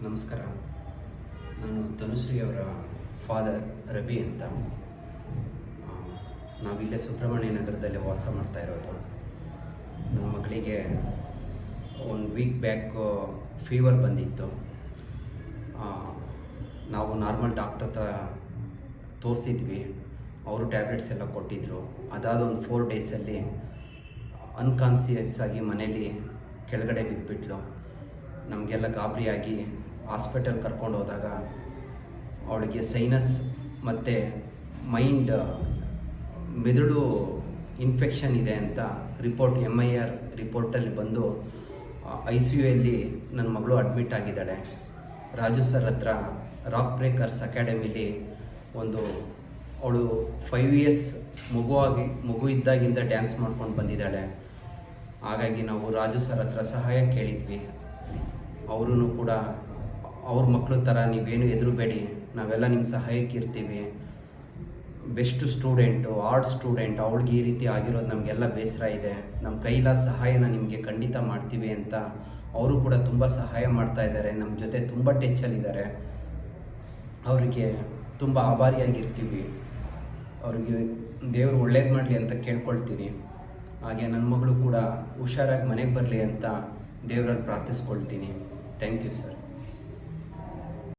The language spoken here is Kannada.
ನಮಸ್ಕಾರ. ನಾನು ತನುಶ್ರೀ ಅವರ ಫಾದರ್ ರವಿ ಅಂತ. ನಾವಿಲ್ಲೇ ಸುಬ್ರಹ್ಮಣ್ಯ ನಗರದಲ್ಲಿ ವಾಸ ಮಾಡ್ತಾ ಇರೋದು. ನನ್ನ ಮಗಳಿಗೆ 1 ವೀಕ್ ಬ್ಯಾಕ್ ಫೀವರ್ ಬಂದಿತ್ತು. ನಾವು ನಾರ್ಮಲ್ ಡಾಕ್ಟರ್ ಹತ್ರ ತೋರಿಸಿದ್ವಿ. ಅವರು ಟ್ಯಾಬ್ಲೆಟ್ಸ್ ಎಲ್ಲ ಕೊಟ್ಟಿದ್ದರು. ಅದಾದ ಒಂದು 4 ಡೇಸಲ್ಲಿ ಅನ್ಕಾನ್ಸಿಯಸ್ ಆಗಿ ಮನೇಲಿ ಕೆಳಗಡೆ ಬಿದ್ದುಬಿಟ್ಲು. ನಮಗೆಲ್ಲ ಗಾಬರಿಯಾಗಿ ಹಾಸ್ಪಿಟಲ್ ಕರ್ಕೊಂಡು ಹೋದಾಗ ಅವಳಿಗೆ ಸೈನಸ್ ಮತ್ತು ಮೆದುಳು ಇನ್ಫೆಕ್ಷನ್ ಇದೆ ಅಂತ ರಿಪೋರ್ಟ್ MIR ರಿಪೋರ್ಟಲ್ಲಿ ಬಂದು ICUಯಲ್ಲಿ ನನ್ನ ಮಗಳು ಅಡ್ಮಿಟ್ ಆಗಿದ್ದಾಳೆ. ರಾಜು ಸರ್ ಹತ್ರ ರಾಕ್ ಬ್ರೇಕರ್ಸ್ ಅಕಾಡೆಮಿಲಿ ಅವಳು 5 ಇಯರ್ಸ್ ಮಗು ಇದ್ದಾಗಿಂದ ಡ್ಯಾನ್ಸ್ ಮಾಡ್ಕೊಂಡು ಬಂದಿದ್ದಾಳೆ. ಹಾಗಾಗಿ ನಾವು ರಾಜು ಸರ್ ಹತ್ರ ಸಹಾಯ ಕೇಳಿದ್ವಿ. ಅವರೂ ಕೂಡ ಅವ್ರ ಮಕ್ಕಳ ಥರ ನೀವೇನು ಹೆದರಬೇಡಿ, ನಾವೆಲ್ಲ ನಿಮ್ಮ ಸಹಾಯಕ್ಕೆ ಇರ್ತೀವಿ, ಬೆಸ್ಟ್ ಸ್ಟೂಡೆಂಟು, ಆರ್ಟ್ ಸ್ಟೂಡೆಂಟ್, ಅವಳಿಗೆ ಈ ರೀತಿ ಆಗಿರೋದು ನಮಗೆಲ್ಲ ಬೇಸರ ಇದೆ, ನಮ್ಮ ಕೈಲಾದ ಸಹಾಯನ ನಿಮಗೆ ಖಂಡಿತ ಮಾಡ್ತೀವಿ ಅಂತ ಅವರು ಕೂಡ ತುಂಬ ಸಹಾಯ ಮಾಡ್ತಾ ಇದ್ದಾರೆ. ನಮ್ಮ ಜೊತೆ ತುಂಬ ಟೆಚ್ಚಲ್ಲಿದ್ದಾರೆ. ಅವರಿಗೆ ತುಂಬ ಆಭಾರಿಯಾಗಿರ್ತೀವಿ. ಅವ್ರಿಗೆ ದೇವರು ಒಳ್ಳೇದು ಮಾಡಲಿ ಅಂತ ಕೇಳ್ಕೊಳ್ತೀನಿ. ಹಾಗೆ ನನ್ನ ಮಗಳು ಕೂಡ ಹುಷಾರಾಗಿ ಮನೆಗೆ ಬರಲಿ ಅಂತ ದೇವರಲ್ಲಿ ಪ್ರಾರ್ಥಿಸ್ಕೊಳ್ತೀನಿ. Thank you sir.